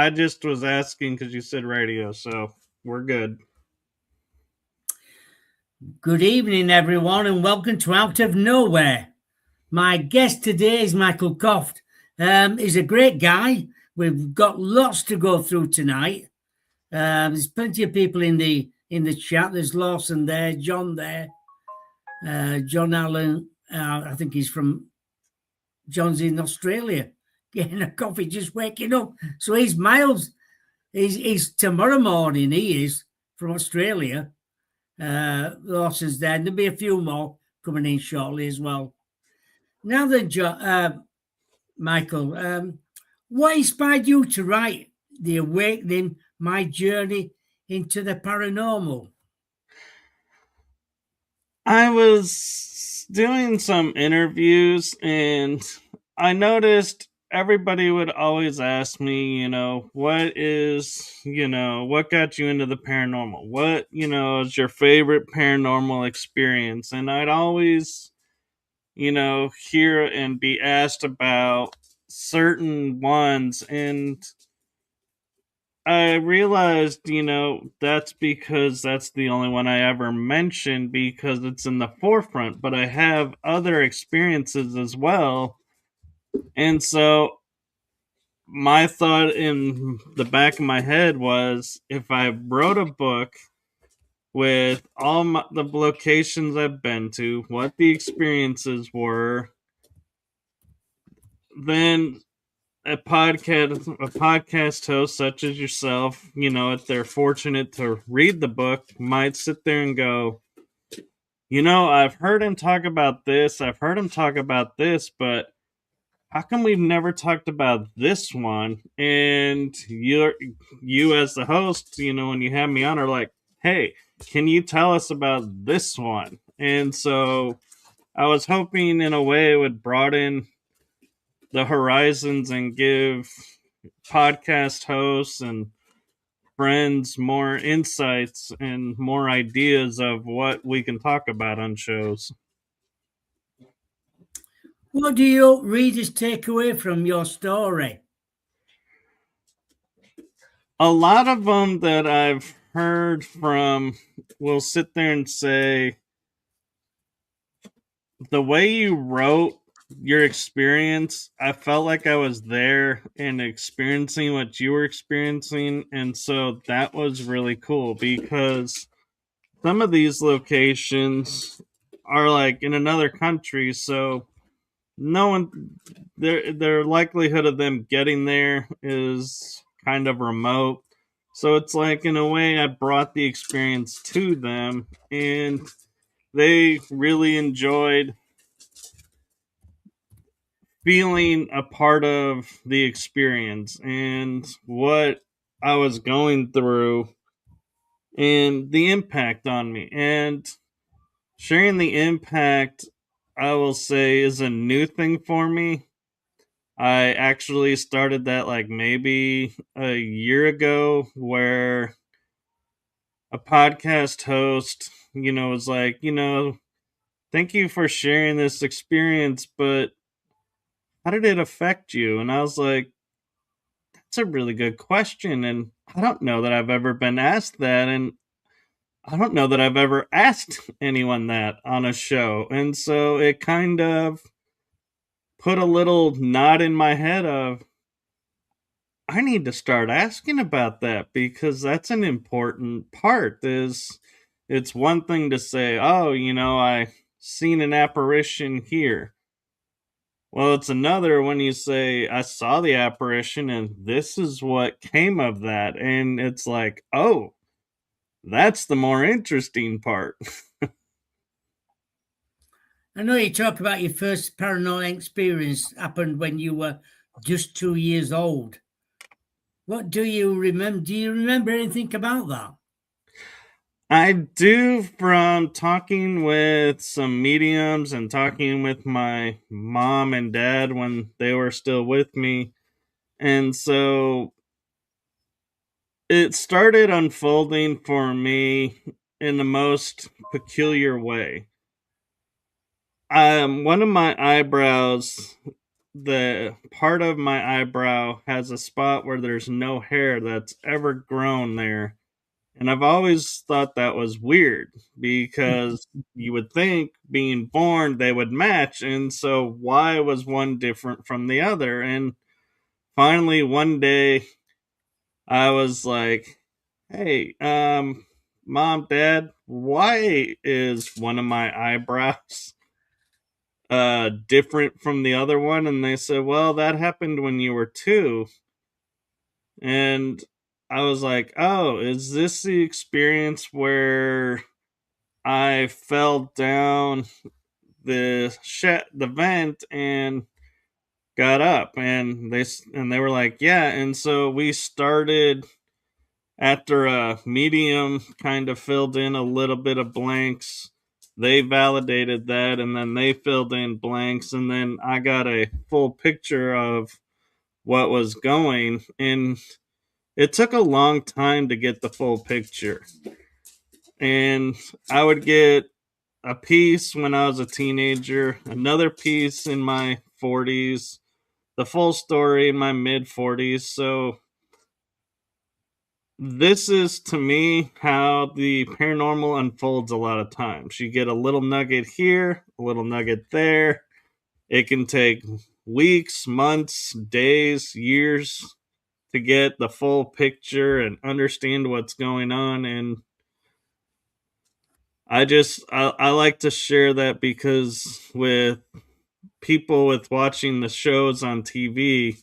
I just was asking because you said radio, so we're good. Good evening, everyone, and welcome to Out of Nowhere. My guest today is Michael Kopf. He's a great guy. We've got lots to go through tonight. There's plenty of people in the chat. There's Lawson there, John there, John Allen. I think John's in Australia, getting a coffee, just waking up. So he's miles. He's tomorrow morning. He is from Australia. Lawson's there. And there'll be a few more coming in shortly as well. Now then, Michael, what inspired you to write The Awakening, My Journey into the Paranormal? I was doing some interviews and I noticed everybody would always ask me, what got you into the paranormal? What, is your favorite paranormal experience? And I'd always, hear and be asked about certain ones. And I realized, that's because that's the only one I ever mentioned because it's in the forefront, but I have other experiences as well. And so my thought in the back of my head was if I wrote a book with the locations I've been to, what the experiences were, then a podcast host such as yourself, if they're fortunate to read the book, might sit there and go, I've heard him talk about this, but how come we've never talked about this one? And you as the host, when you have me on, are like, hey, can you tell us about this one? And so I was hoping in a way it would broaden the horizons and give podcast hosts and friends more insights and more ideas of what we can talk about on shows. What do your readers take away from your story? A lot of them that I've heard from will sit there and say, the way you wrote your experience, I felt like I was there and experiencing what you were experiencing. And so that was really cool because some of these locations are like in another country. So no one, their likelihood of them getting there is kind of remote. So it's like, in a way, I brought the experience to them and they really enjoyed feeling a part of the experience and what I was going through and the impact on me. And sharing the impact, I will say, is a new thing for me. I actually started that like maybe a year ago where a podcast host, was like, thank you for sharing this experience, but how did it affect you? And I was like, that's a really good question. And I don't know that I've ever been asked that. And I don't know that I've ever asked anyone that on a show. And so it kind of put a little knot in my head of, I need to start asking about that because that's an important part. It's one thing to say, oh, I seen an apparition here. Well, it's another when you say, I saw the apparition and this is what came of that. And it's like, oh, that's the more interesting part. I know you talk about your first paranormal experience happened when you were just 2 years old. What do you remember? Do you remember anything about that? I do, from talking with some mediums and talking with my mom and dad when they were still with me. And so it started unfolding for me in the most peculiar way. One of my eyebrows the part of my eyebrow has a spot where there's no hair that's ever grown there. And I've always thought that was weird because you would think being born they would match. And so why was one different from the other? And finally, one day I was like, hey, mom, dad, why is one of my eyebrows different from the other one? And they said, well, that happened when you were two. And I was like, oh, is this the experience where I fell down the vent and got up? And they were like, yeah. And so we started after a medium kind of filled in a little bit of blanks. They validated that, and then they filled in blanks, and then I got a full picture of what was going. And it took a long time to get the full picture. And I would get a piece when I was a teenager, another piece in my 40s, the full story in my mid 40s. So this is to me how the paranormal unfolds a lot of times. You get a little nugget here, a little nugget there. It can take weeks, months, days, years to get the full picture and understand what's going on. And I like to share that because with people with watching the shows on TV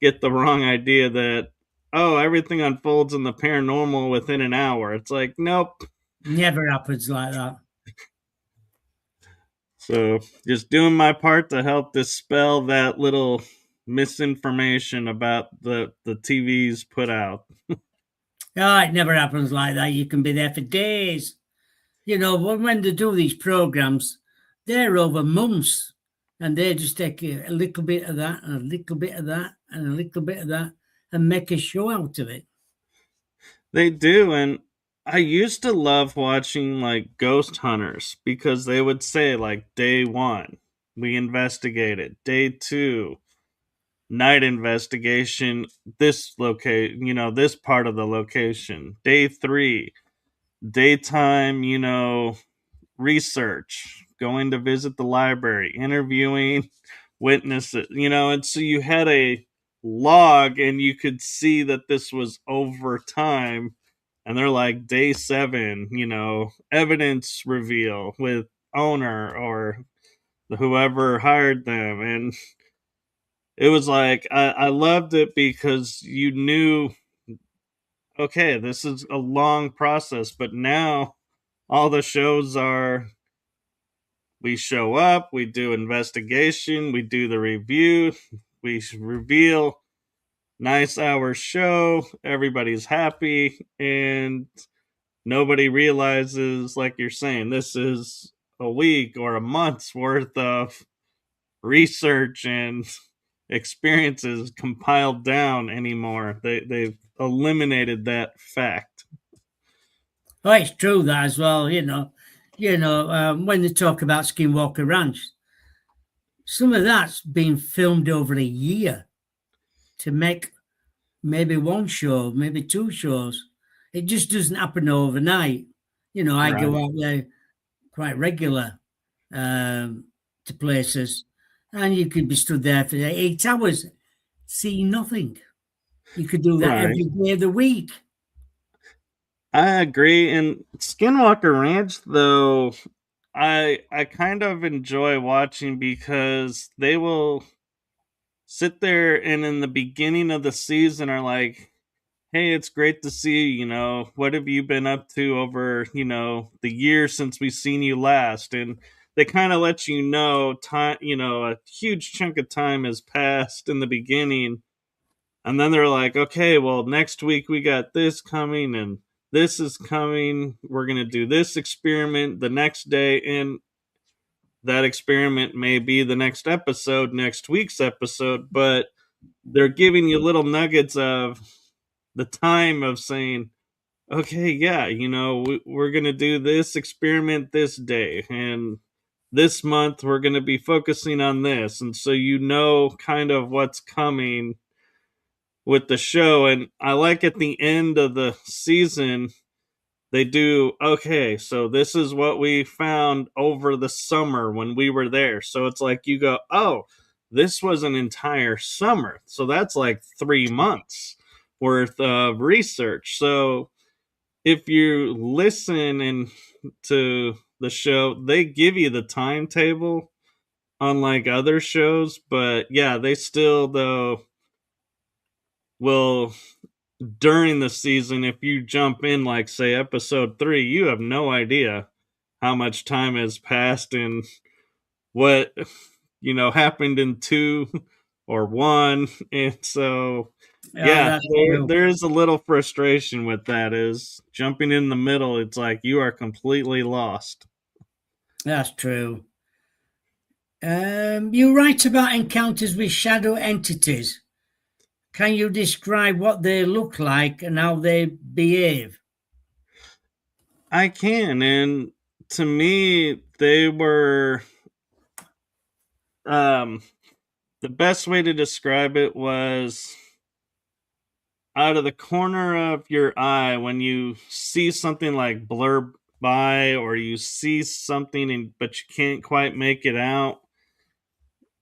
get the wrong idea that, oh, everything unfolds in the paranormal within an hour. It's like, nope. Never happens like that. So just doing my part to help dispel that little misinformation about the TVs put out. Oh, it never happens like that. You can be there for days. You know, when they do these programs, they're over months and they just take a little bit of that and a little bit of that and a little bit of that and make a show out of it. They do, and I used to love watching like ghost hunters because they would say like day 1 we investigated, day 2 night investigation, this locate, this part of the location, day 3 daytime, research, going to visit the library, interviewing witnesses, and so you had a log and you could see that this was over time. And they're like, day 7, evidence reveal with owner or whoever hired them. And it was like, I loved it because you knew, okay, this is a long process, but now all the shows are, we show up, we do investigation, we do the review, we reveal, nice hour show, everybody's happy, and nobody realizes, like you're saying, this is a week or a month's worth of research and experiences compiled down anymore. They've eliminated that fact. Oh, it's true that as well. When they talk about Skinwalker Ranch, some of that's been filmed over a year to make maybe one show, maybe two shows. It just doesn't happen overnight. I Right. go out there quite regular to places, and you could be stood there for 8 hours, see nothing. You could do that Right. every day of the week. I agree. And Skinwalker Ranch, though, I kind of enjoy watching because they will sit there and in the beginning of the season are like, hey, it's great to see you. What have you been up to over, the year since we've seen you last? And they kind of let you know time, a huge chunk of time has passed in the beginning. And then they're like, okay, well, next week we got this coming and this is coming. We're going to do this experiment the next day. And that experiment may be the next episode, next week's episode, but they're giving you little nuggets of the time of saying, okay, yeah, we're going to do this experiment this day. And this month we're going to be focusing on this. And so you know kind of what's coming with the show. And I like at the end of the season, they do, okay, so this is what we found over the summer when we were there. So it's like you go, oh, this was an entire summer. So that's like 3 months worth of research. So if you listen and to the show, they give you the timetable unlike other shows, but yeah, they still though will during the season, if you jump in like say episode 3, you have no idea how much time has passed and what happened in 2 or 1. And so Yeah, yeah, that's there, true. there is a little frustration with that, is jumping in the middle, it's like you are completely lost. That's true. You write about encounters with shadow entities. Can you describe what they look like and how they behave? I can, and to me they were um the best way to describe it was out of the corner of your eye when you see something like blur by, or you see something and but you can't quite make it out,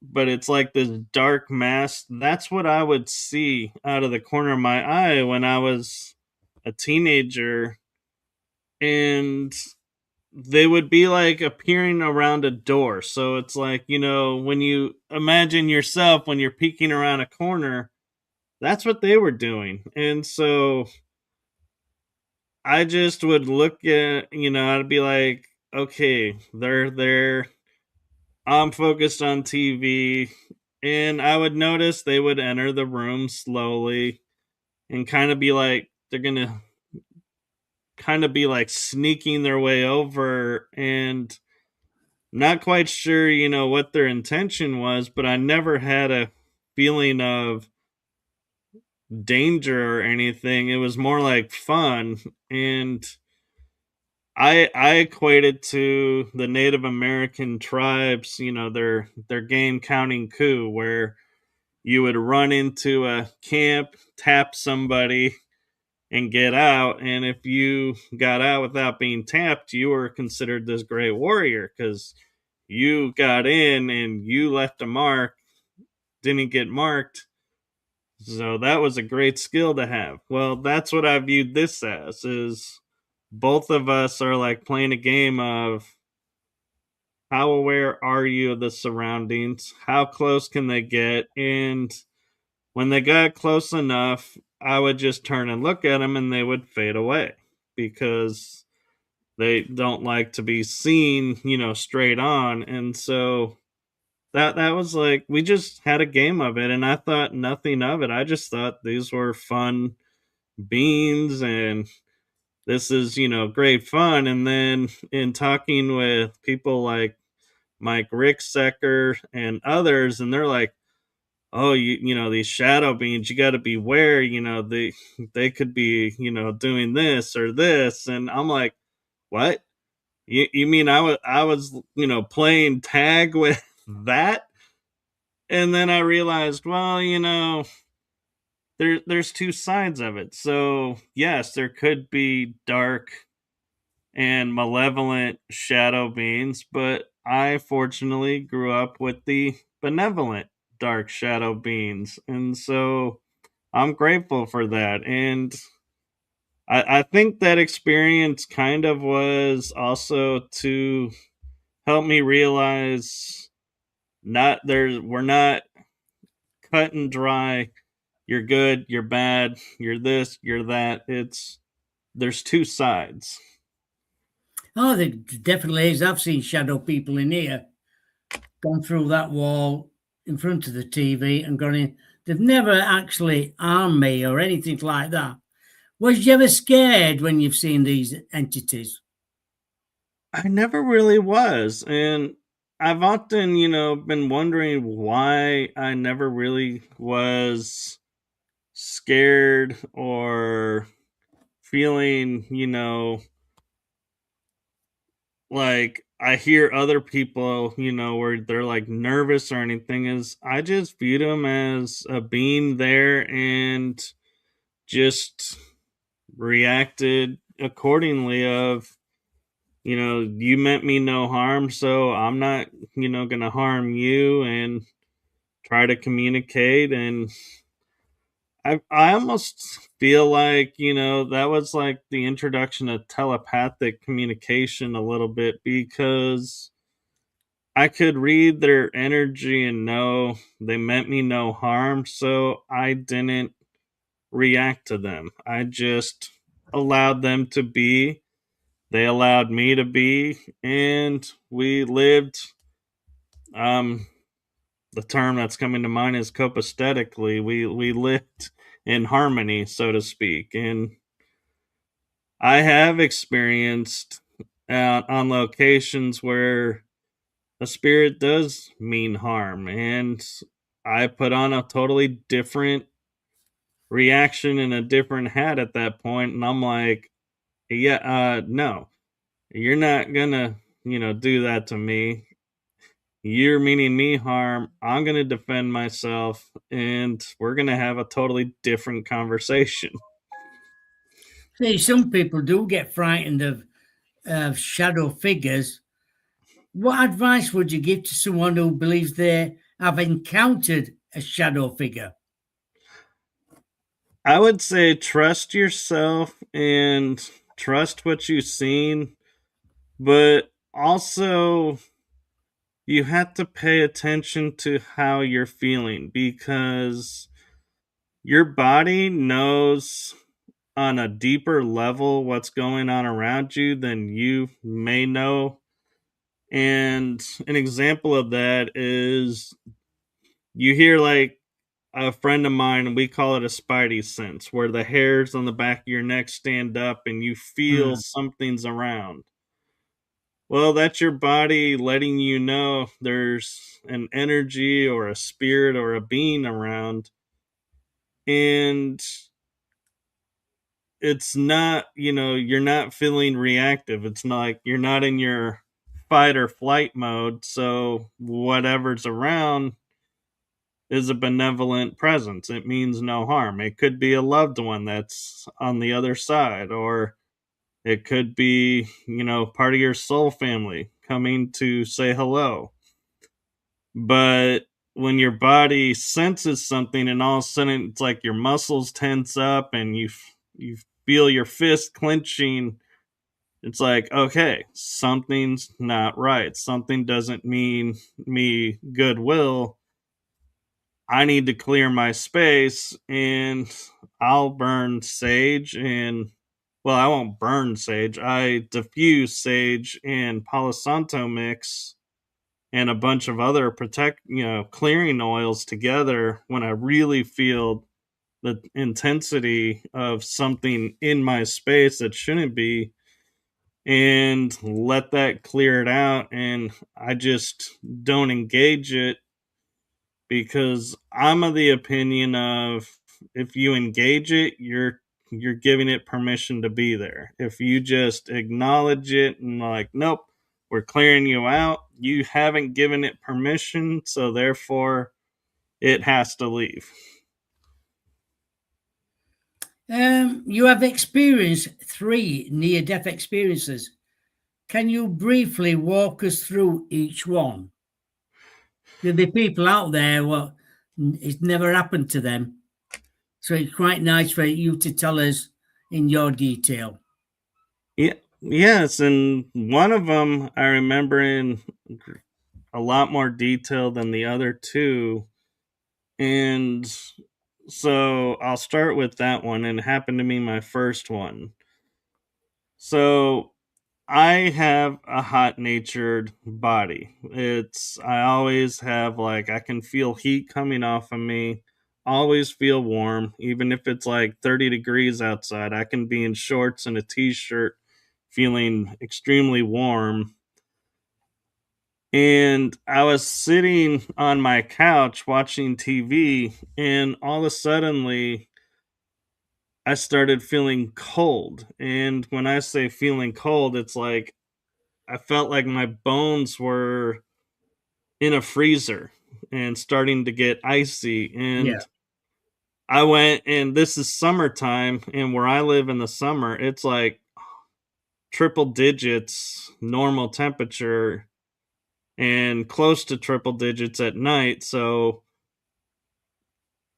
but it's like this dark mass. That's what I would see out of the corner of my eye when I was a teenager. And they would be like appearing around a door. So it's like, when you imagine yourself when you're peeking around a corner, that's what they were doing. And so I just would look at, I'd be like, okay, they're there. I'm focused on TV. And I would notice they would enter the room slowly and kind of be like, they're going to kind of be like sneaking their way over. And not quite sure, what their intention was, but I never had a feeling of danger or anything. It was more like fun. And I equate it to the Native American tribes, their game counting coup, where you would run into a camp, tap somebody, and get out. And if you got out without being tapped, you were considered this great warrior because you got in and you left a mark, didn't get marked. So that was a great skill to have. Well, that's what I viewed this as, is both of us are like playing a game of how aware are you of the surroundings? How close can they get? And when they got close enough, I would just turn and look at them and they would fade away because they don't like to be seen, straight on. And so that was like, we just had a game of it and I thought nothing of it. I just thought these were fun beans and this is, great fun. And then in talking with people like Mike Ricksecker and others, and they're like, oh, these shadow beings, you got to beware, they could be, doing this or this. And I'm like, what? You mean I was playing tag with that? And then I realized, well, there's two sides of it. So yes, there could be dark and malevolent shadow beings, but I fortunately grew up with the benevolent dark shadow beings. And so I'm grateful for that. And I think that experience kind of was also to help me realize we're not cut and dry. You're good, you're bad, you're this, you're that. There's two sides. Oh, there definitely is. I've seen shadow people in here, gone through that wall in front of the TV and gone in. They've never actually harmed me or anything like that. Was you ever scared when you've seen these entities? I never really was. And I've often, been wondering why I never really was scared or feeling, like I hear other people, where they're like nervous or anything, is I just viewed them as a being there and just reacted accordingly of, you meant me no harm, so I'm not, gonna harm you, and try to communicate. And I almost feel like, that was like the introduction of telepathic communication a little bit, because I could read their energy and know they meant me no harm, so I didn't react to them. I just allowed them to be. They allowed me to be, and we lived. Um, the term that's coming to mind is copaesthetically. We lived in harmony, so to speak. And I have experienced on locations where a spirit does mean harm, and I put on a totally different reaction and a different hat at that point, and I'm like, yeah, no, you're not gonna, do that to me. You're meaning me harm. I'm gonna defend myself, and we're gonna have a totally different conversation. See, some people do get frightened of shadow figures. What advice would you give to someone who believes they have encountered a shadow figure? I would say trust yourself and trust what you've seen, but also you have to pay attention to how you're feeling, because your body knows on a deeper level what's going on around you than you may know. And an example of that is, you hear like a friend of mine, and we call it a spidey sense, where the hairs on the back of your neck stand up and you feel Mm. something's around. Well, that's your body letting you know there's an energy or a spirit or a being around. And it's not, you're not feeling reactive. It's not like you're not in your fight or flight mode. So whatever's around is a benevolent presence. It means no harm. It could be a loved one that's on the other side, or it could be, part of your soul family coming to say hello. But when your body senses something and all of a sudden it's like your muscles tense up and you feel your fist clenching, it's like, okay, something's not right. Something doesn't mean me goodwill. I need to clear my space, and I'll burn sage and, well, I won't burn sage. I diffuse sage and Palo Santo mix and a bunch of other clearing oils together when I really feel the intensity of something in my space that shouldn't be, and let that clear it out. And I just don't engage it, because I'm of the opinion of, if you engage it, you're giving it permission to be there. If you just acknowledge it and like, nope, we're clearing you out, you haven't given it permission, so therefore it has to leave. You have experienced 3 near-death experiences. Can you briefly walk us through each one? There'll be people out there what it's never happened to them, so it's quite nice for you to tell us in your detail. Yeah, yes, and one of them I remember in a lot more detail than the other two. And so I'll start with that one, and it happened to me my first one. So I have a hot natured body. I always have, like, I can feel heat coming off of me, always feel warm, even if it's like 30 degrees outside. I can be in shorts and a t shirt feeling extremely warm. And I was sitting on my couch watching TV, and all of a suddenly I started feeling cold. And when I say feeling cold, it's like I felt like my bones were in a freezer and starting to get icy. Yeah. And I went, and this is summertime, and where I live in the summer, it's like triple digits normal temperature and close to triple digits at night. So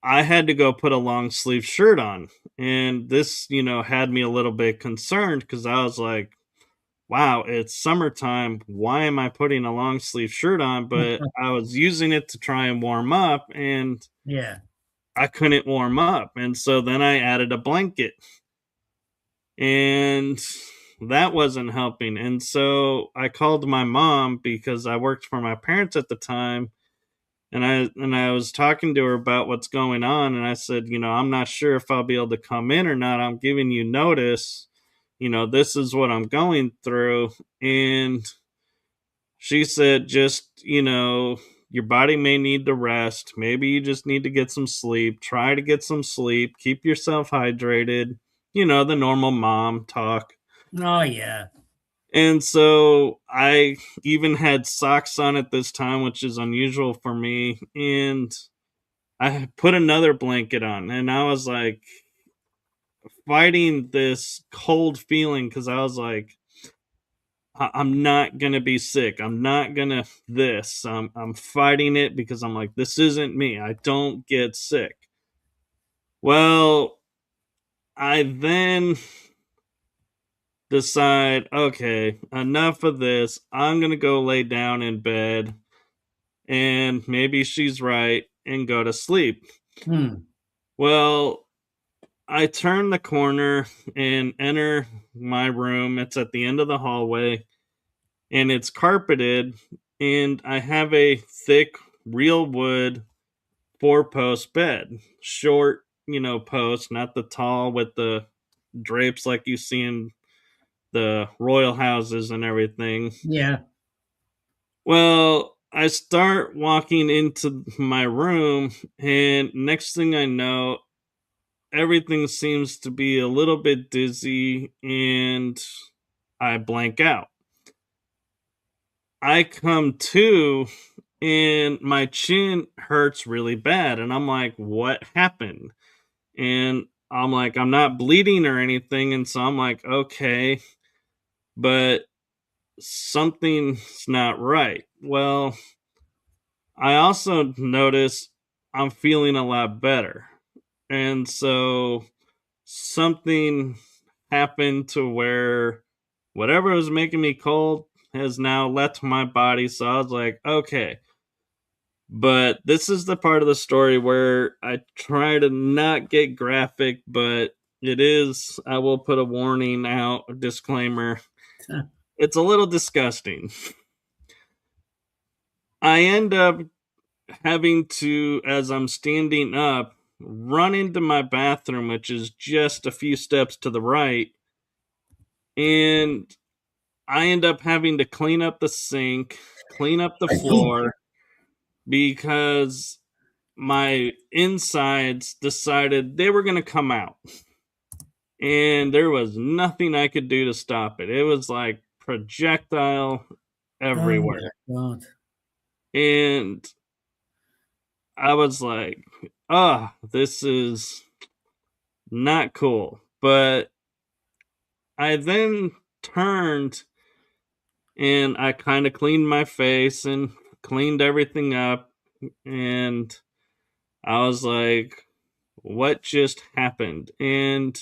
I had to go put a long sleeve shirt on. And this, had me a little bit concerned because I was like, wow, it's summertime. Why am I putting a long sleeve shirt on? But I was using it to try and warm up, and Yeah. I couldn't warm up. And so then I added a blanket, and that wasn't helping. And so I called my mom because I worked for my parents at the time, and I was talking to her about what's going on, and I said, I'm not sure if I'll be able to come in or not. I'm giving you notice. This is what I'm going through. And she said, just, your body may need to rest. Maybe you just need to get some sleep. Try to get some sleep. Keep yourself hydrated. The normal mom talk. Oh, yeah. And so I even had socks on at this time, which is unusual for me. And I put another blanket on, and I was like fighting this cold feeling because I was like, I'm not gonna be sick. I'm not gonna this. I'm fighting it because I'm like, this isn't me. I don't get sick. Well, I then decide, okay, enough of this. I'm gonna go lay down in bed, and maybe she's right, and go to sleep. Hmm. Well, I turn the corner and enter my room. It's at the end of the hallway, and it's carpeted, and I have a thick real wood four-post bed. Short, post, not the tall with the drapes like you see in the royal houses and everything. Yeah. Well, I start walking into my room, and next thing I know, everything seems to be a little bit dizzy, and I blank out. I come to, and my chin hurts really bad, and I'm like, what happened? And I'm like, I'm not bleeding or anything. And so I'm like, okay, but something's not right. Well, I also notice I'm feeling a lot better. And so something happened to where whatever was making me cold has now left my body. So I was like, okay. But this is the part of the story where I try to not get graphic, but it is, I will put a warning out, a disclaimer. It's a little disgusting. I end up having to, as I'm standing up, run into my bathroom, which is just a few steps to the right. And I end up having to clean up the sink, clean up the floor because my insides decided they were going to come out. And there was nothing I could do to stop it. It was like projectile Oh, my everywhere. God. And I was like, oh, this is not cool. But I then turned and I kind of cleaned my face and cleaned everything up. And I was like, what just happened? And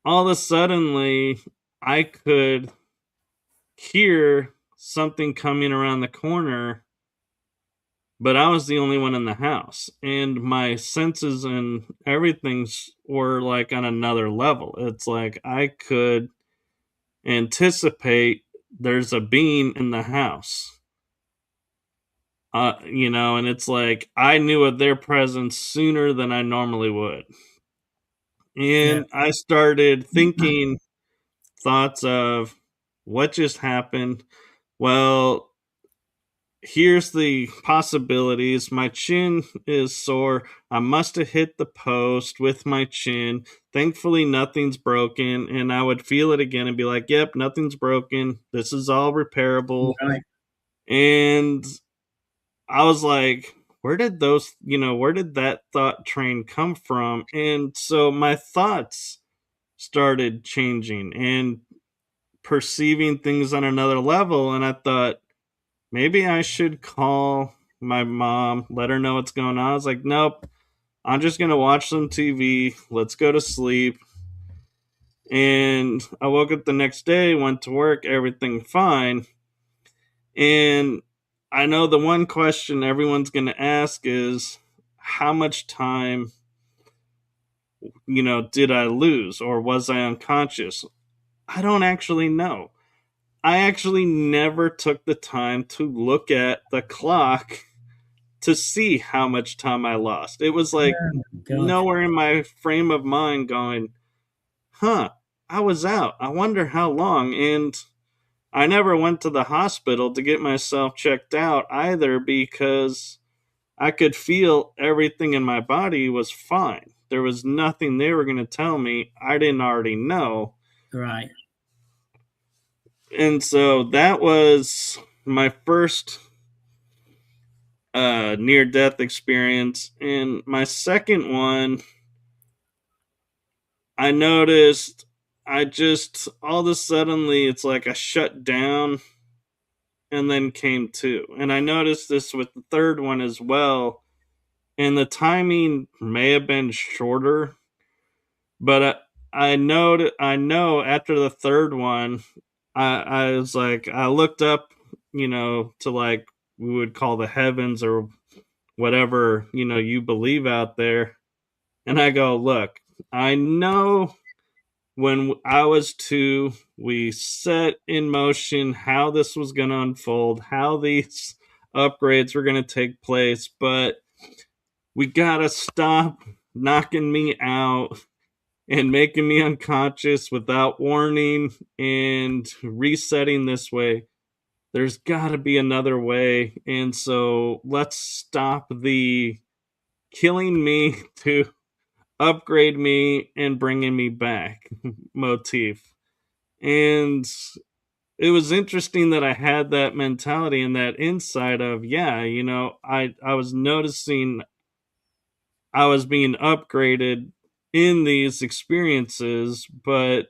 all of a suddenly, I could hear something coming around the corner, but I was the only one in the house. And my senses and everything's were like on another level. It's like I could anticipate there's a being in the house. And it's like I knew of their presence sooner than I normally would. Yeah. And I started thinking thoughts of what just happened. Well, here's the possibilities. My chin is sore. I must have hit the post with my chin. Thankfully, nothing's broken. And I would feel it again and be like, yep, nothing's broken. This is all repairable. Right. And I was like, where did that thought train come from? And so my thoughts started changing and perceiving things on another level. And I thought, maybe I should call my mom, let her know what's going on. I was like, nope, I'm just going to watch some TV. Let's go to sleep. And I woke up the next day, went to work, everything fine. And I know the one question everyone's going to ask is, how much time, did I lose or was I unconscious? I don't actually know. I actually never took the time to look at the clock to see how much time I lost. It was like God. nowhere in my frame of mind going, huh, I was out. I wonder how long. And I never went to the hospital to get myself checked out either because I could feel everything in my body was fine. There was nothing they were going to tell me I didn't already know. Right. And so that was my first near death experience. And my second one, I noticed I just all of a suddenly it's like I shut down and then came to. And I noticed this with the third one as well. And the timing may have been shorter, but I know after the third one, I was like I looked up, to like we would call the heavens or whatever, you believe out there. And I go, look, I know when I was two, we set in motion how this was going to unfold, how these upgrades were going to take place, but we got to stop knocking me out and making me unconscious without warning and resetting this way. There's got to be another way. And so let's stop the killing me to upgrade me and bringing me back motif. And it was interesting that I had that mentality and that insight of, yeah, I was noticing I was being upgraded in these experiences, but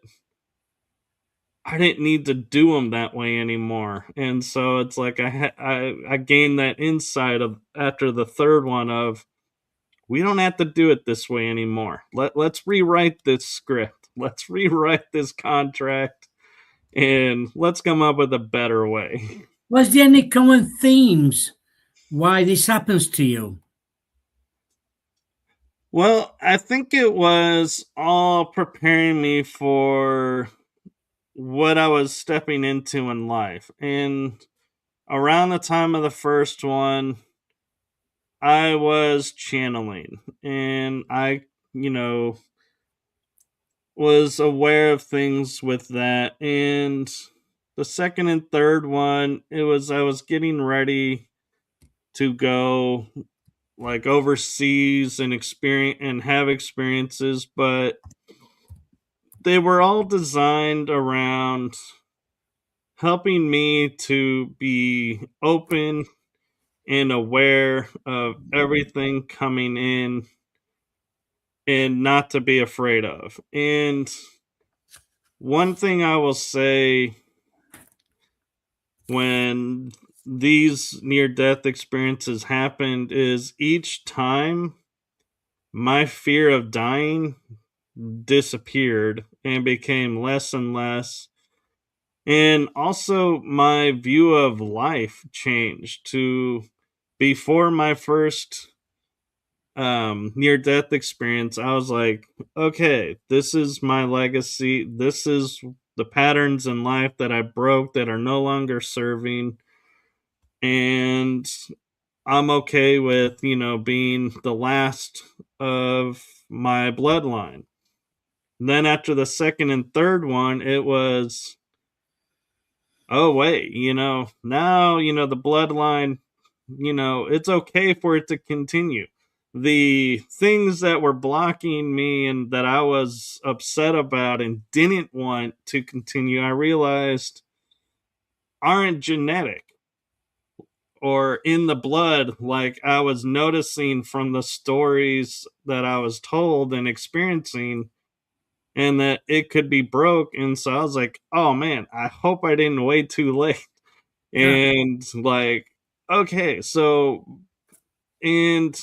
I didn't need to do them that way anymore. And so it's like I gained that insight of after the third one of we don't have to do it this way anymore. Let's rewrite this script. Let's rewrite this contract and let's come up with a better way. Was there any common themes why this happens to you? Well, I think it was all preparing me for what I was stepping into in life. And around the time of the first one, I was channeling and you know, was aware of things with that. And the second and third one, I was getting ready to go like overseas and experience and have experiences, but they were all designed around helping me to be open and aware of everything coming in and not to be afraid of. And one thing I will say when these near death experiences happened is each time my fear of dying disappeared and became less and less. And also, my view of life changed to before my first near death experience. I was like, okay, this is my legacy. This is the patterns in life that I broke that are no longer serving. And I'm okay with, being the last of my bloodline. And then after the second and third one, it was oh, wait, now, the bloodline, it's okay for it to continue. The things that were blocking me and that I was upset about and didn't want to continue, I realized aren't genetic or in the blood, like I was noticing from the stories that I was told and experiencing, and that it could be broke. And so I was like, oh man, I hope I didn't wait too late. Yeah. And like, okay, so, and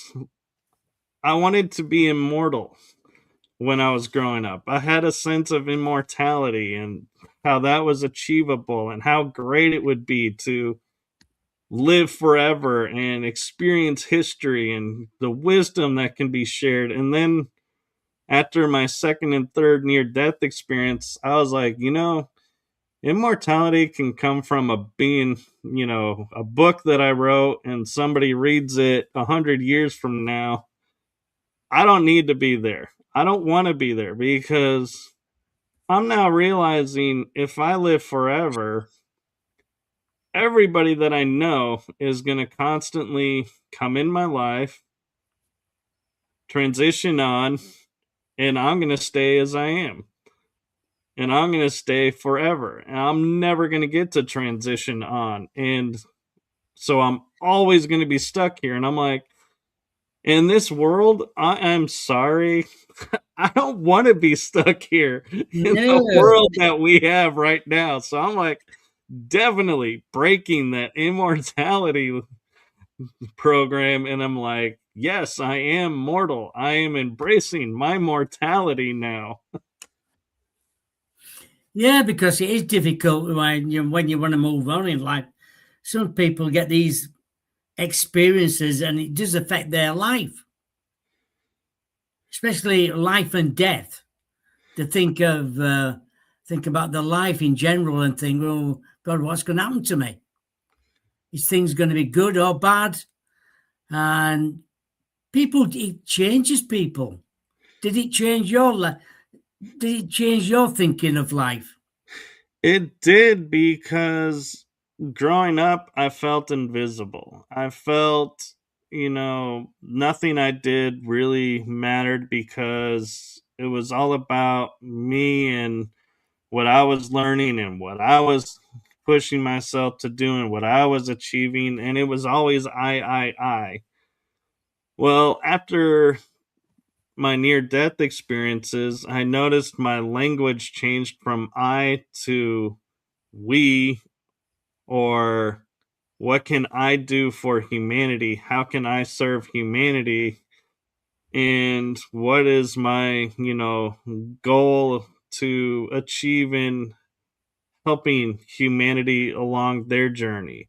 I wanted to be immortal when I was growing up. I had a sense of immortality and how that was achievable and how great it would be to live forever and experience history and the wisdom that can be shared. And then after my second and third near death experience, I was like, immortality can come from a book that I wrote and somebody reads it 100 years from now. I don't need to be there. I don't want to be there because I'm now realizing if I live forever, everybody that I know is going to constantly come in my life, transition on, and I'm going to stay as I am. And I'm going to stay forever. And I'm never going to get to transition on. And so I'm always going to be stuck here. And I'm like, in this world, I am sorry. I don't want to be stuck here in the No. world that we have right now. So I'm like, definitely breaking that immortality program. And I'm like, yes, I am mortal. I am embracing my mortality now. Yeah, because it is difficult when you want to move on in life. Some people get these experiences and it does affect their life, especially life and death. To think about the life in general and think, oh God, what's going to happen to me? Is things going to be good or bad? And it changes people. Did it change your life? Did it change your thinking of life? It did because growing up, I felt invisible. I felt, nothing I did really mattered because it was all about me and what I was learning and what I was pushing myself to do and what I was achieving. And it was always I. Well, after my near death experiences, I noticed my language changed from I to we, or what can I do for humanity? How can I serve humanity? And what is my, goal to achieve in helping humanity along their journey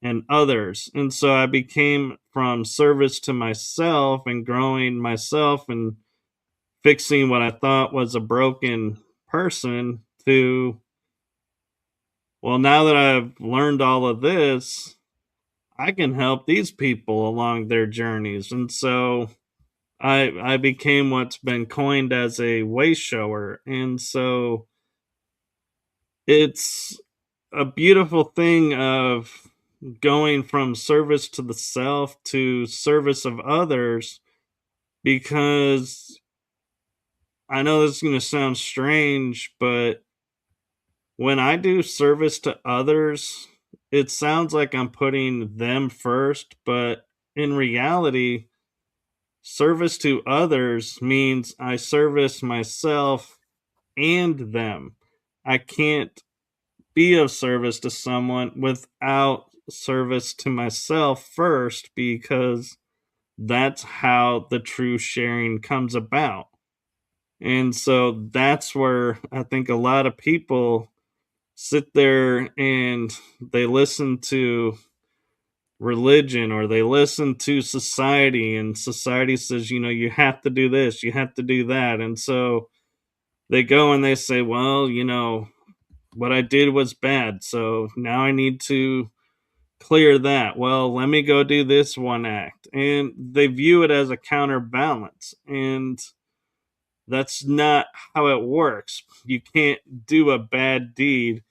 and others? And so I became from service to myself and growing myself and fixing what I thought was a broken person to, well, now that I've learned all of this, I can help these people along their journeys. And so I became what's been coined as a way shower. And so it's a beautiful thing of going from service to the self to service of others, because I know this is going to sound strange, but when I do service to others, it sounds like I'm putting them first, but in reality, service to others means I service myself and them. I can't be of service to someone without service to myself first, because that's how the true sharing comes about. And so that's where I think a lot of people sit there and they listen to religion or they listen to society, and society says, you have to do this, you have to do that. And so they go and they say, well, what I did was bad, so now I need to clear that. Well, let me go do this one act. And they view it as a counterbalance. And that's not how it works. You can't do a bad deed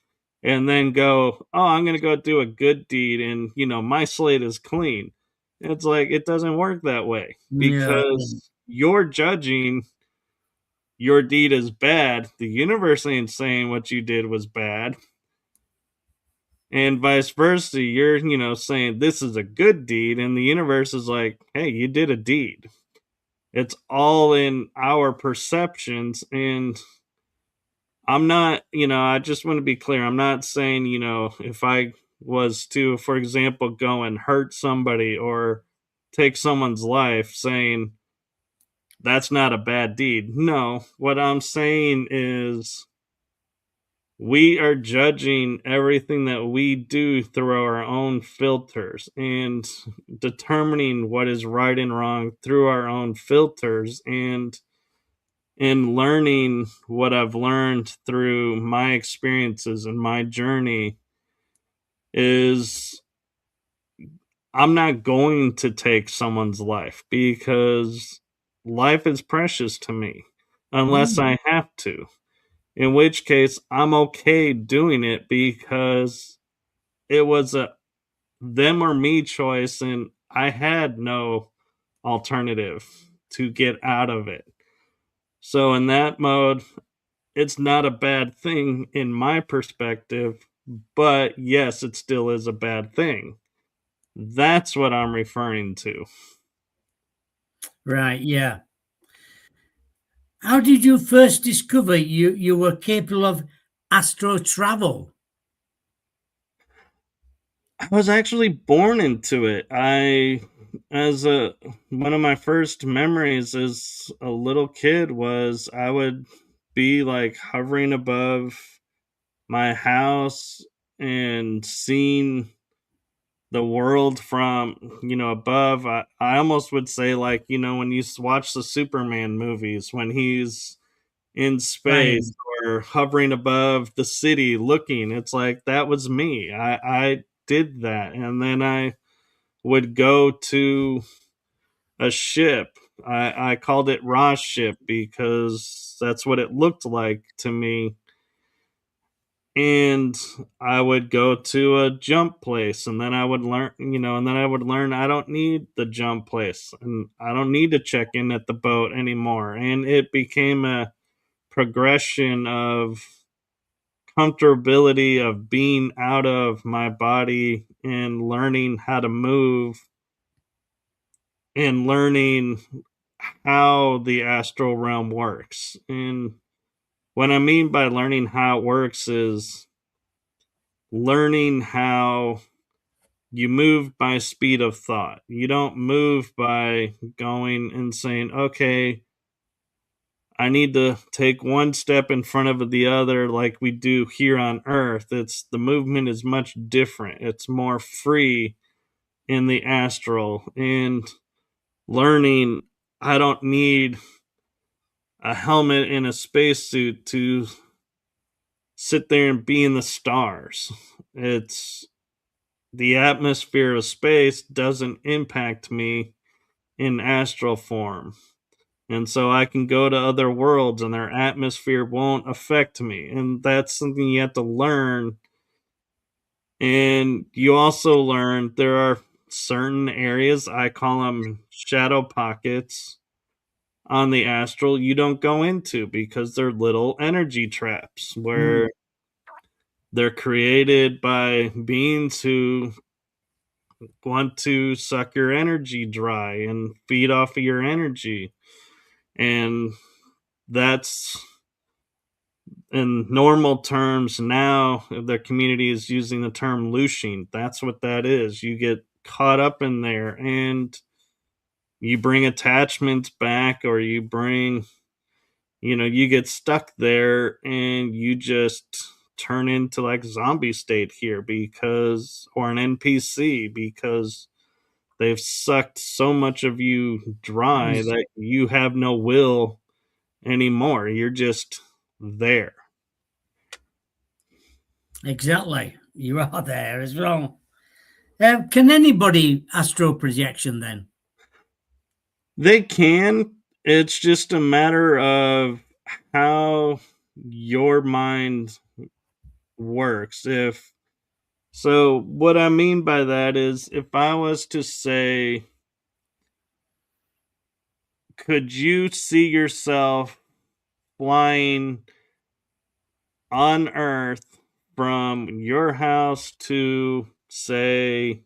and then go, oh, I'm going to go do a good deed and, my slate is clean. It's like, it doesn't work that way Yeah. because you're judging your deed as bad. The universe ain't saying what you did was bad. And vice versa, you're, saying this is a good deed. And the universe is like, hey, you did a deed. It's all in our perceptions. And I'm not, I just want to be clear. I'm not saying, if I was to, for example, go and hurt somebody or take someone's life, saying that's not a bad deed. No, what I'm saying is we are judging everything that we do through our own filters and determining what is right and wrong through our own filters. And in learning what I've learned through my experiences and my journey is I'm not going to take someone's life because life is precious to me unless Mm. I have to. In which case, I'm okay doing it because it was a them or me choice, and I had no alternative to get out of it. So, in that mode, it's not a bad thing in my perspective, but yes, it still is a bad thing. That's what I'm referring to. Right. Yeah. How did you first discover you were capable of astro travel? I was actually born into it. As a one of my first memories as a little kid was I would be like hovering above my house and seeing the world from above. I almost would say like when you watch the Superman movies when he's in space Flying. or hovering above the city looking, it's like that was me. I did that, and then I would go to a ship. I called it Ra's ship because that's what it looked like to me. And I would go to a jump place, and then I would learn, and then I would learn I don't need the jump place and I don't need to check in at the boat anymore. And it became a progression of comfortability of being out of my body and learning how to move and learning how the astral realm works. And what I mean by learning how it works is learning how you move by speed of thought. You don't move by going and saying, okay, I need to take one step in front of the other like we do here on Earth. It's the movement is much different. It's more free in the astral and learning I don't need a helmet and a spacesuit to sit there and be in the stars. It's the atmosphere of space doesn't impact me in astral form. And so I can go to other worlds and their atmosphere won't affect me. And that's something you have to learn. And you also learn there are certain areas, I call them shadow pockets on the astral, you don't go into because they're little energy traps Mm. where they're created by beings who want to suck your energy dry and feed off of your energy. And that's in normal terms now, the community is using the term looshing. That's what that is. You get caught up in there and you bring attachments back, or you bring, you get stuck there and you just turn into like zombie state here because, or an NPC because they've sucked so much of you dry Yes, that you have no will anymore. You're just there. exactly. You are there as well. Can anybody astro projection then? They can. It's just a matter of how your mind works. If so, what I mean by that is if I was to say, could you see yourself flying on Earth from your house to, say,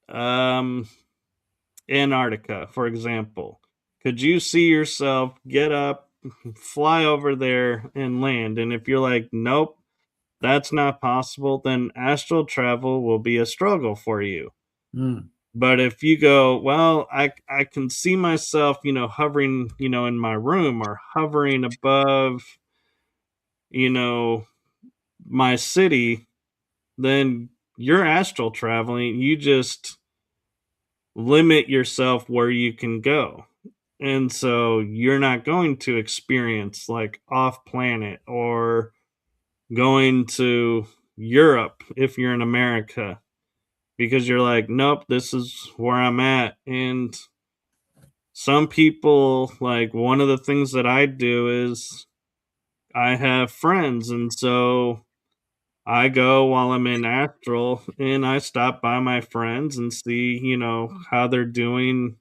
um, Antarctica, for example? Could you see yourself get up, fly over there, and land? And if you're like, nope, that's not possible, then astral travel will be a struggle for you. Mm. But if you go, well, I can see myself, hovering, in my room or hovering above, you know, my city, then you're astral traveling. You just limit yourself where you can go. And so you're not going to experience like off planet or going to Europe if you're in America because you're like, nope, this is where I'm at. And some people, like, one of the things that I do is I have friends. And so I go while I'm in astral and I stop by my friends and see, how they're doing,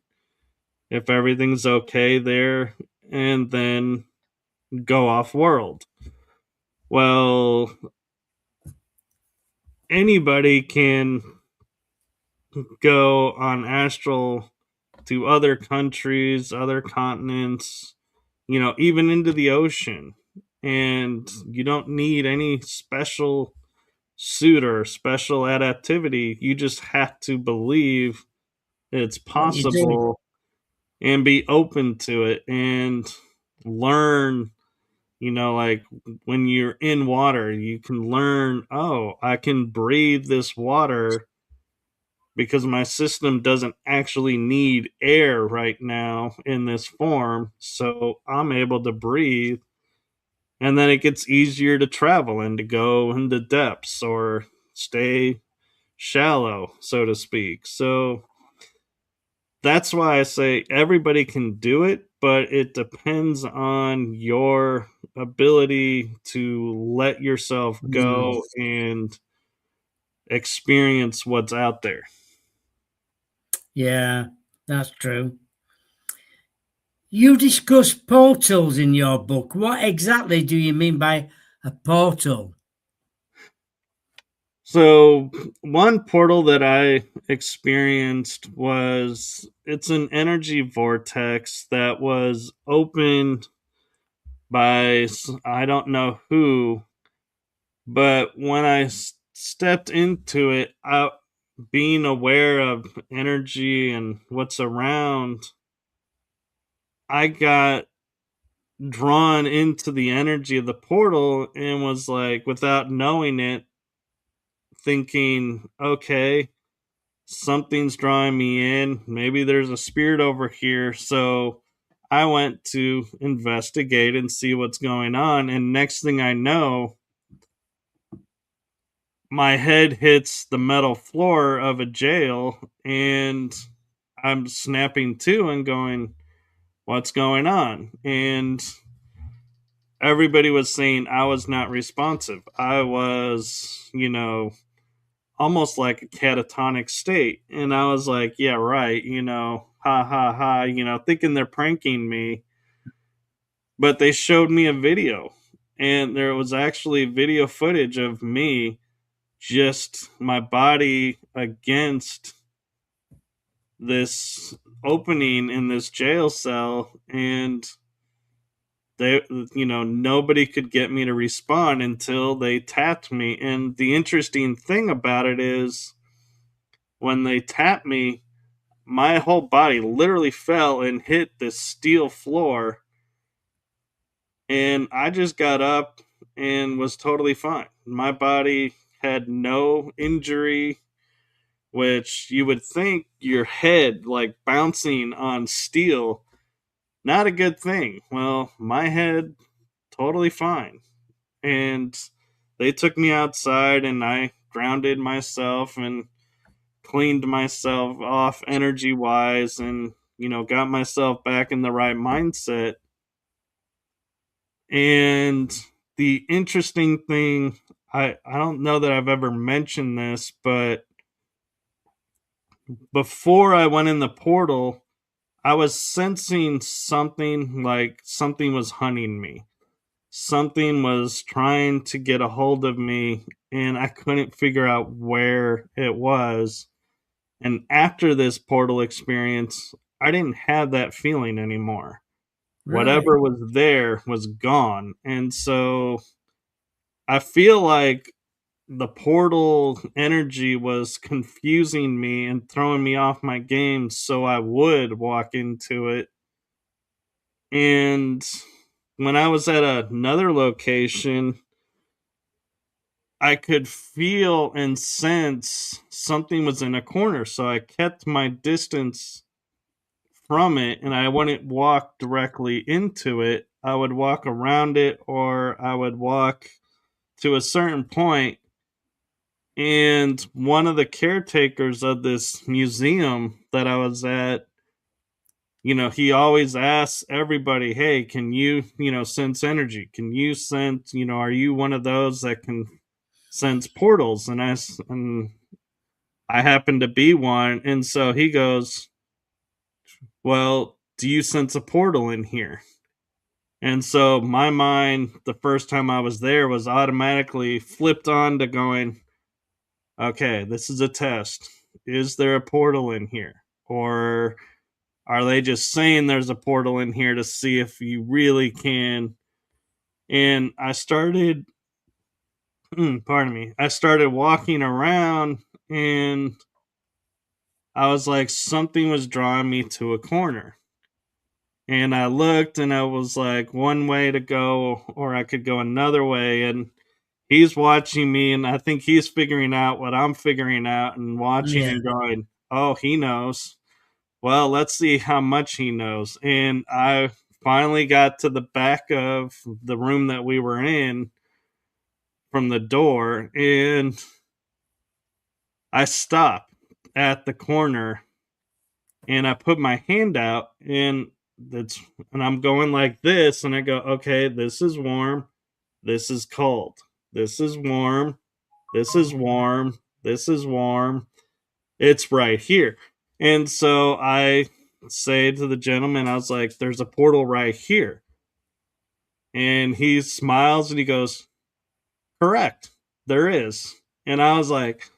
if everything's okay there, and then go off world. Well, anybody can go on astral to other countries, other continents, even into the ocean. And you don't need any special suit or special adaptivity. You just have to believe it's What you do? possible and be open to it and learn. Like when you're in water, you can learn, oh, I can breathe this water because my system doesn't actually need air right now in this form. So I'm able to breathe. And then it gets easier to travel and to go into depths or stay shallow, so to speak. So that's why I say everybody can do it, but it depends on your ability to let yourself Mm. go and experience what's out there. Yeah, that's true. You discuss portals in your book. What exactly do you mean by a portal? So, one portal that I experienced was it's an energy vortex that was opened by I don't know who, but when I stepped into it, being aware of energy and what's around, I got drawn into the energy of the portal and was like, without knowing it, thinking, okay, something's drawing me in. Maybe there's a spirit over here. So I went to investigate and see what's going on. And next thing I know, my head hits the metal floor of a jail and I'm snapping to and going, what's going on? And everybody was saying I was not responsive. I was, almost like a catatonic state. And I was like, yeah, right, ha ha ha, thinking they're pranking me. But they showed me a video, and there was actually video footage of me, just my body against this opening in this jail cell. And they, nobody could get me to respond until they tapped me. And the interesting thing about it is when they tapped me, my whole body literally fell and hit this steel floor, and I just got up and was totally fine. My body had no injury, which you would think your head like bouncing on steel, not a good thing. Well, my head totally fine. And they took me outside and I grounded myself and cleaned myself off energy wise and got myself back in the right mindset. And the interesting thing, I don't know that I've ever mentioned this, but before I went in the portal, I was sensing something, like something was hunting me. Something was trying to get a hold of me, and I couldn't figure out where it was. And after this portal experience, I didn't have that feeling anymore. Right. Whatever was there was gone. And so I feel like the portal energy was confusing me and throwing me off my game so I would walk into it. And when I was at another location, I could feel and sense something was in a corner. So I kept my distance from it and I wouldn't walk directly into it. I would walk around it or I would walk to a certain point. And one of the caretakers of this museum that I was at, he always asks everybody, hey, can you sense energy? Can you sense, are you one of those that can sense portals? And I happen to be one. And so he goes, well, do you sense a portal in here? And so my mind, the first time I was there, was automatically flipped on to going, okay, this is a test. Is there a portal in here? Or are they just saying there's a portal in here to see if you really can? And I started, pardon me, I started walking around and I was like, something was drawing me to a corner. And I looked and I was like, one way to go, or I could go another way. And he's watching me, and I think he's figuring out what I'm figuring out and watching Yeah. and going, oh, he knows. Well, let's see how much he knows. And I finally got to the back of the room that we were in from the door, and I stopped at the corner and I put my hand out that's and I'm going like this and I go, okay, this is warm, this is cold. This is warm, this is warm, this is warm. It's right here. And so I say to the gentleman, I was like, there's a portal right here. And he smiles and he goes, correct, there is. And I was like,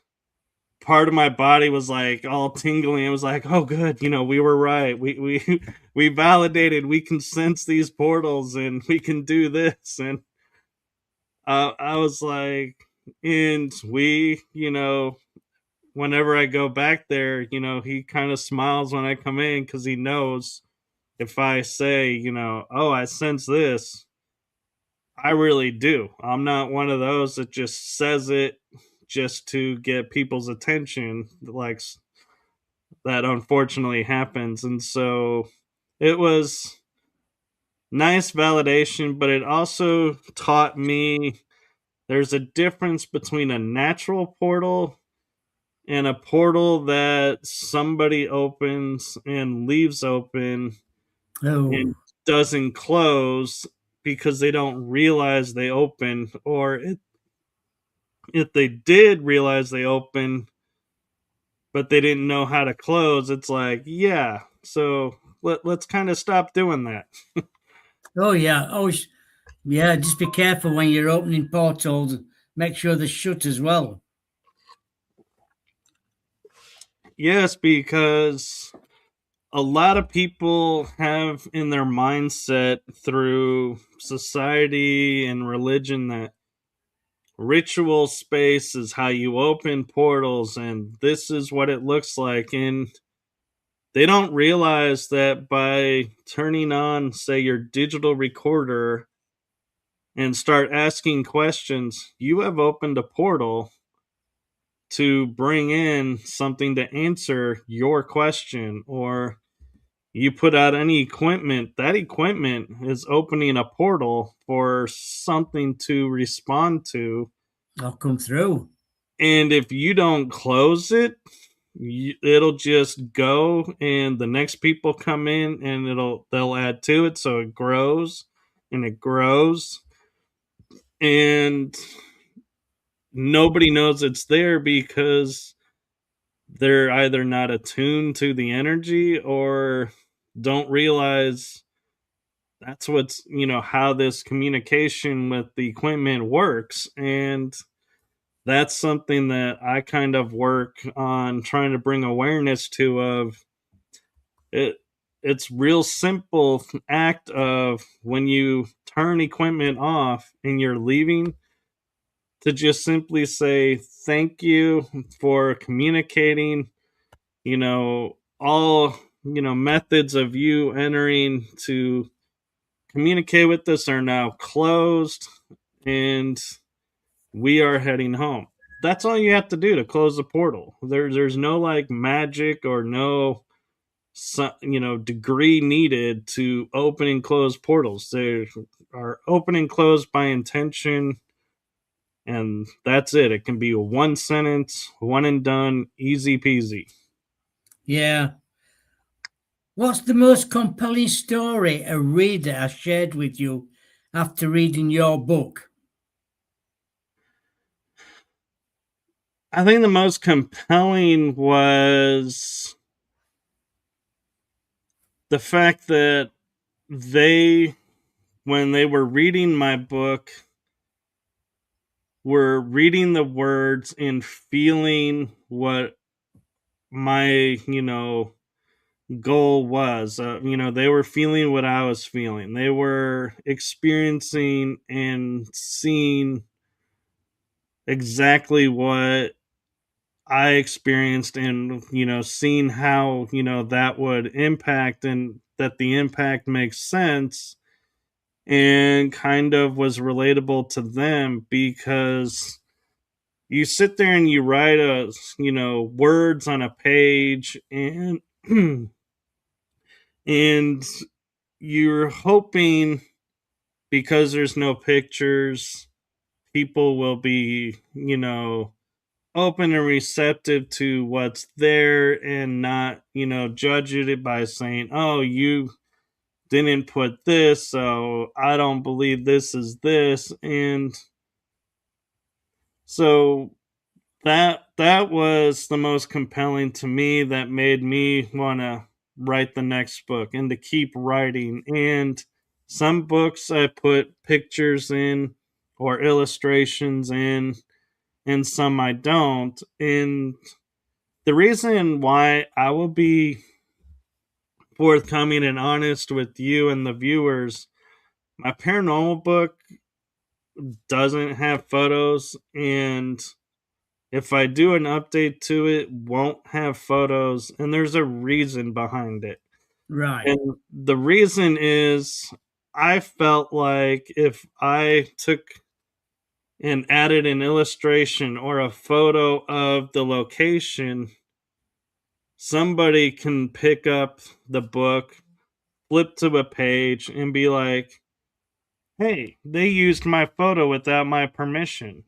part of my body was like all tingling. It was like, oh, good, we were right. We we validated. We can sense these portals, and we can do this. And I was like, and whenever I go back there, he kind of smiles when I come in because he knows if I say, oh, I sense this, I really do. I'm not one of those that just says it just to get people's attention, like that unfortunately happens. And so it was nice validation, but it also taught me there's a difference between a natural portal and a portal that somebody opens and leaves open Oh, and doesn't close because they don't realize they open, or if they did realize they open but they didn't know how to close, it's like, yeah, so let's kind of stop doing that. oh yeah. Oh, yeah. Just be careful when you're opening portals. Make sure they're shut as well. Yes, because a lot of people have in their mindset through society and religion that ritual space is how you open portals and this is what it looks like. And they don't realize that by turning on, say, your digital recorder and start asking questions, you have opened a portal to bring in something to answer your question. Or you put out any equipment, that equipment is opening a portal for something to respond to. I'll come through. And if you don't close it, it'll just go and the next people come in and they'll add to it, so it grows and it grows. and nobody knows it's there because they're either not attuned to the energy or don't realize that's what's how this communication with the equipment works. And that's something that I kind of work on trying to bring awareness to. Of it, it's real simple act of when you turn equipment off and you're leaving, to just simply say thank you for communicating. All methods of you entering to communicate with us are now closed, and we are heading home. That's all you have to do to close the portal. There's no like magic or no degree needed to open and close portals. They are open and closed by intention, and that's it. It can be a one sentence, one and done, easy peasy. Yeah. What's the most compelling story a reader has shared with you after reading your book? I think the most compelling was the fact that they, when they were reading my book, were reading the words and feeling what my, goal was. They were feeling what I was feeling. They were experiencing and seeing exactly what I experienced, and seeing how that would impact, and that the impact makes sense and kind of was relatable to them. Because you sit there and you write words on a page, and and you're hoping, because there's no pictures, people will be open and receptive to what's there, and not judge it by saying, oh, you didn't put this, so I don't believe this is this. And so that was the most compelling to me, that made me want to write the next book and to keep writing. And some books I put pictures in or illustrations in, and some I don't. And the reason why I will be forthcoming and honest with you and the viewers, my paranormal book doesn't have photos, and if I do an update to it, won't have photos, and there's a reason behind it. Right. And the reason is, I felt like if I took and added an illustration or a photo of the location, somebody can pick up the book, flip to a page, and be like, hey, they used my photo without my permission.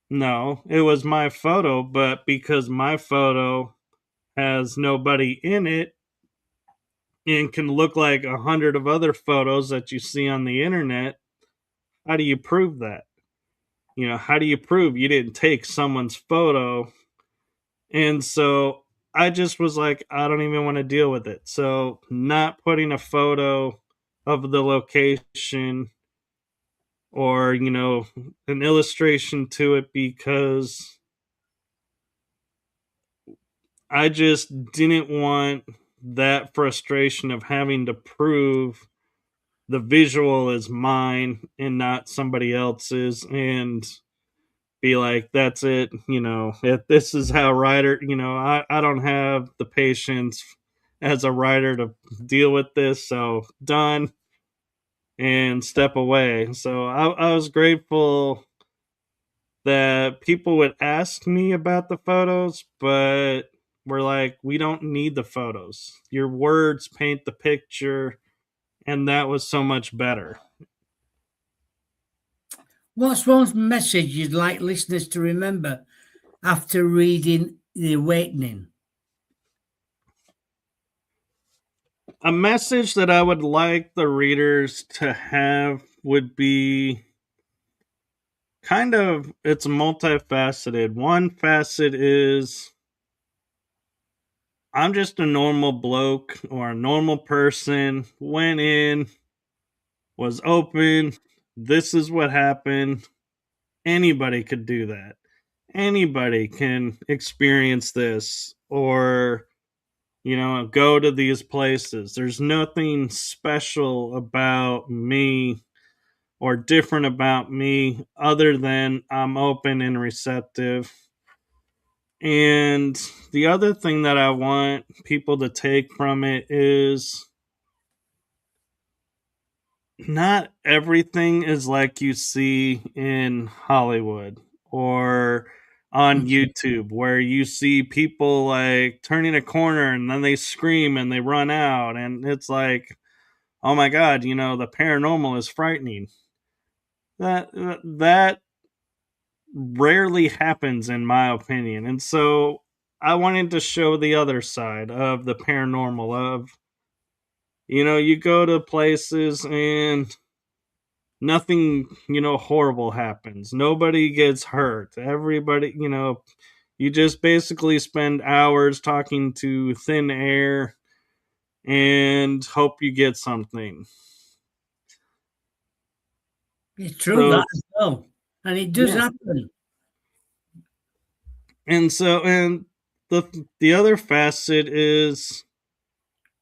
No, it was my photo, but because my photo has nobody in it and can look like 100 of other photos that you see on the internet, how do you prove that? How do you prove you didn't take someone's photo? And so I just was like, I don't even want to deal with it. So, not putting a photo of the location or, an illustration to it, because I just didn't want that frustration of having to prove the visual is mine and not somebody else's, and be like, that's it. If this is how writer, I don't have the patience as a writer to deal with this. So, done, and step away. So I was grateful that people would ask me about the photos, but we're like, we don't need the photos. Your words paint the picture, and that was so much better. What's one message you'd like listeners to remember after reading The Awakening? A message that I would like the readers to have would be kind of it's multifaceted. One facet is I'm just a normal bloke or a normal person, went in, was open, this is what happened. Anybody could do that. Anybody can experience this or, go to these places. There's nothing special about me or different about me other than I'm open and receptive. And the other thing that I want people to take from it is not everything is like you see in Hollywood or on YouTube, where you see people like turning a corner and then they scream and they run out. And it's like, oh my God, the paranormal is frightening. That rarely happens, in my opinion. And so I wanted to show the other side of the paranormal of, you go to places and nothing, horrible happens. Nobody gets hurt. Everybody, you just basically spend hours talking to thin air and hope you get something. It's true So, that as well, and it does yes. happen. And the other facet is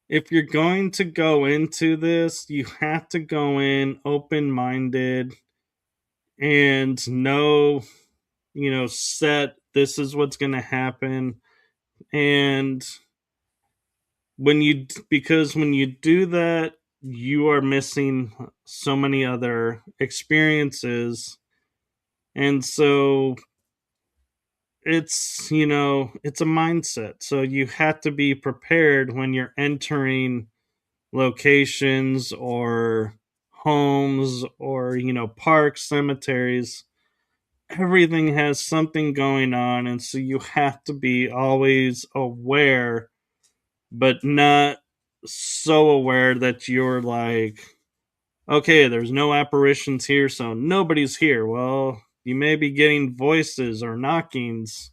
if you're going to go into this, you have to go in open-minded and know, set this is what's going to happen. And because when you do that, you are missing so many other experiences. And so it's a mindset. So you have to be prepared when you're entering locations or homes or parks, cemeteries. Everything has something going on, and so you have to be always aware, but not so aware that you're like, okay, there's no apparitions here, so nobody's here. Well, you may be getting voices or knockings,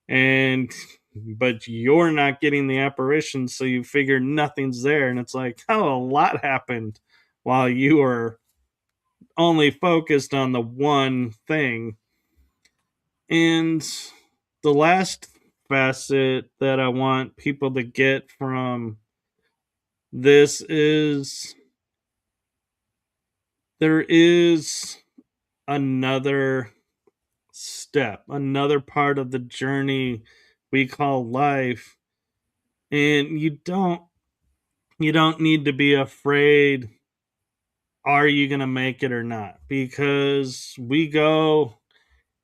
and but you're not getting the apparitions, so you figure nothing's there, and it's like, oh, a lot happened while you were only focused on the one thing. And the last facet that I want people to get from this is there is another step, another part of the journey we call life. And you don't need to be afraid, are you going to make it or not? Because we go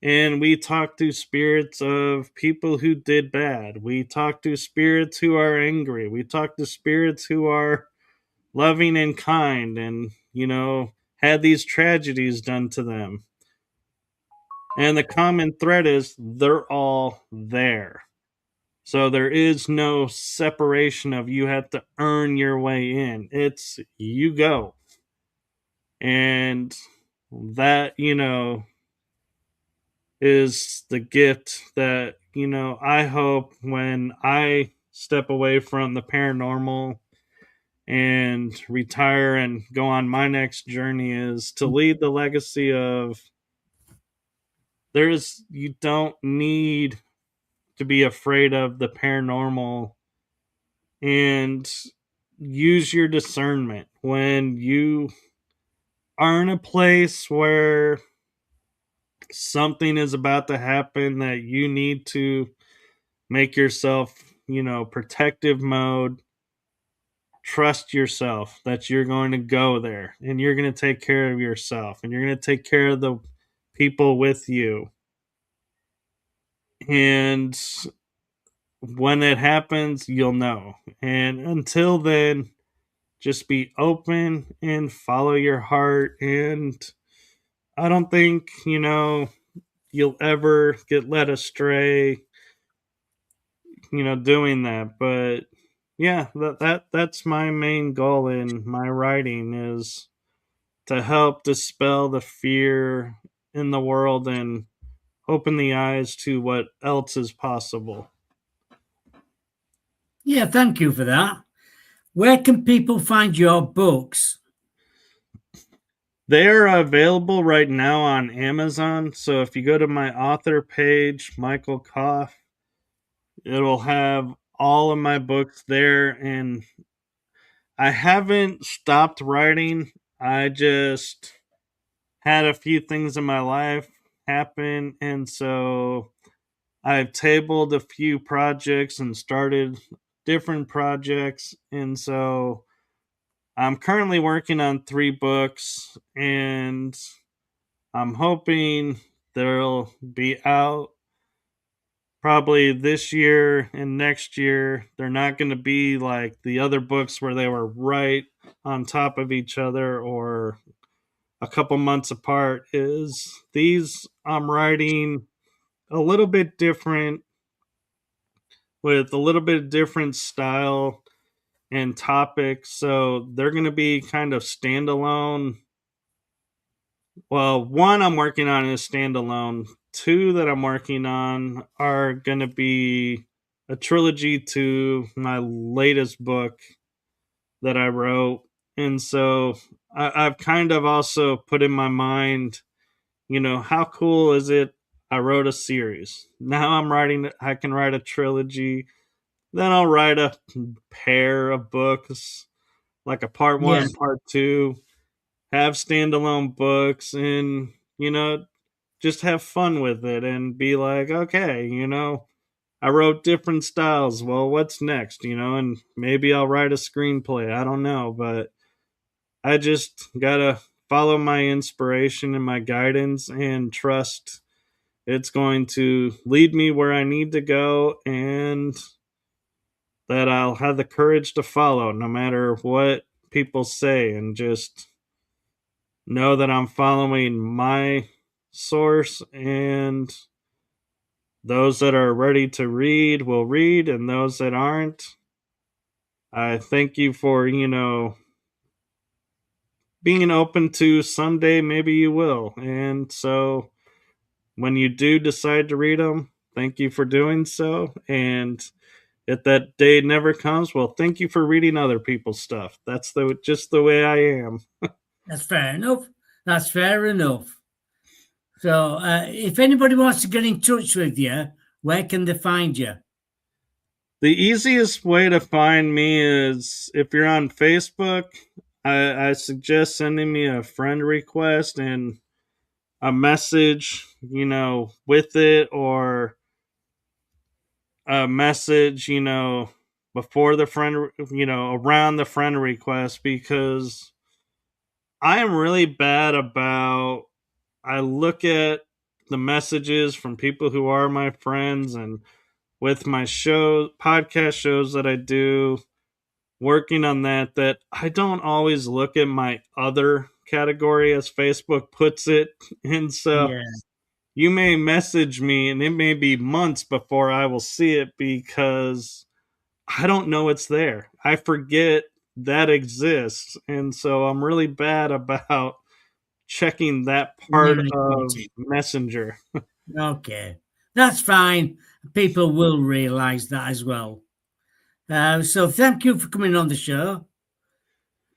and we talk to spirits of people who did bad. We talk to spirits who are angry. We talk to spirits who are loving and kind and, had these tragedies done to them. And the common thread is they're all there. So there is no separation of you have to earn your way in. It's you go. And that, is the gift that, I hope when I step away from the paranormal and retire and go on my next journey is to lead the legacy of you don't need to be afraid of the paranormal, and use your discernment when you are in a place where something is about to happen that you need to make yourself, protective mode. Trust yourself that you're going to go there and you're going to take care of yourself and you're going to take care of the people with you. And when it happens, you'll know. And until then, just be open and follow your heart. And I don't think, you'll ever get led astray, doing that. But yeah, that's my main goal in my writing is to help dispel the fear in the world and open the eyes to what else is possible. Yeah, thank you for that. Where can people find your books? They're available right now on Amazon. So if you go to my author page, Michael Kopf, it'll have all of my books there. And I haven't stopped writing. I just had a few things in my life happen. And so I've tabled a few projects and started different projects. And so I'm currently working on 3 books, and I'm hoping they'll be out probably this year and next year. They're not going to be like the other books where they were right on top of each other or a couple months apart. Is these I'm writing a little bit different, with a little bit different style and topics, so they're going to be kind of standalone. Well, one I'm working on is standalone. Two that I'm working on are going to be a trilogy to my latest book that I wrote. And so I've kind of also put in my mind, how cool is it? I wrote a series. Now I can write a trilogy. Then I'll write a pair of books, like a part Yeah, one, part two, have standalone books, and, just have fun with it and be like, okay, I wrote different styles. Well, what's next? And maybe I'll write a screenplay. I don't know, but I just gotta follow my inspiration and my guidance and trust it's going to lead me where I need to go, and that I'll have the courage to follow no matter what people say, and just know that I'm following my source, and those that are ready to read will read, and those that aren't, I thank you for, being open to someday maybe you will. And so when you do decide to read them, thank you for doing so. And if that day never comes, well, thank you for reading other people's stuff. That's just the way I am. that's fair enough. That's fair enough. So, if anybody wants to get in touch with you, where can they find you? The easiest way to find me is if you're on Facebook. I suggest sending me a friend request and a message, with it, or a message, before the friend, around the friend request, because I am really bad about, I look at the messages from people who are my friends, and with my podcast shows that I do, working on that I don't always look at my other category, as Facebook puts it. And so Yeah, you may message me and it may be months before I will see it, because I don't know it's there. I forget that exists. And so I'm really bad about checking that part of communicating. Messenger. Okay, that's fine. People will realize that as well. So, thank you for coming on the show.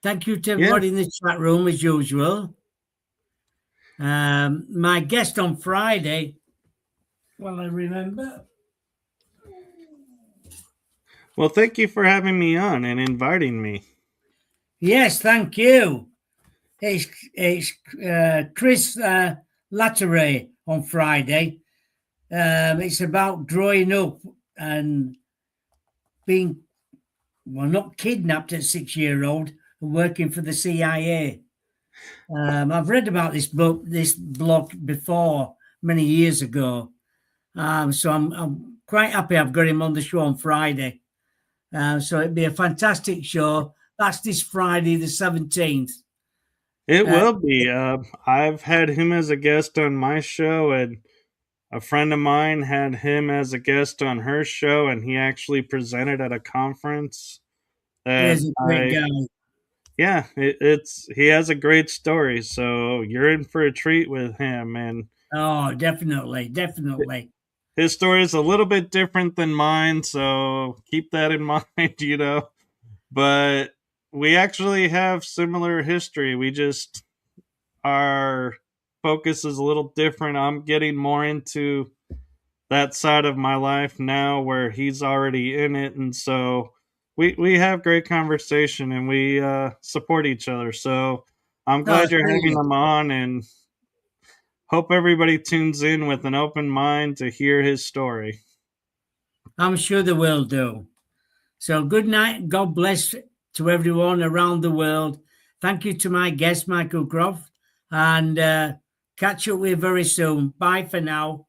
Thank you to Yeah. everybody in the chat room, as usual. My guest on Friday, well, I remember. Well, thank you for having me on and inviting me. Yes, thank you. It's Chris Latteray on Friday. It's about growing up and being, well, not kidnapped at 6-year-old and working for the CIA. I've read about this blog before many years ago. So I'm quite happy I've got him on the show on Friday. So it'd be a fantastic show. That's this Friday, the 17th. It Uh, will be. I've had him as a guest on my show, and a friend of mine had him as a guest on her show, and he actually presented at a conference that he's a great I guy. yeah, it's he has a great story, so you're in for a treat with him. And Oh, definitely, definitely. his story is a little bit different than mine, so keep that in mind, But we actually have similar history. We just our focus is a little different. I'm getting more into that side of my life now where he's already in it, and so we have great conversation and we support each other. So I'm Oh, glad you're having brilliant. him on, and hope everybody tunes in with an open mind to hear his story. I'm sure they will do. So good night. God bless to everyone around the world. Thank you to my guest, Michael Croft, and catch up with you very soon. Bye for now.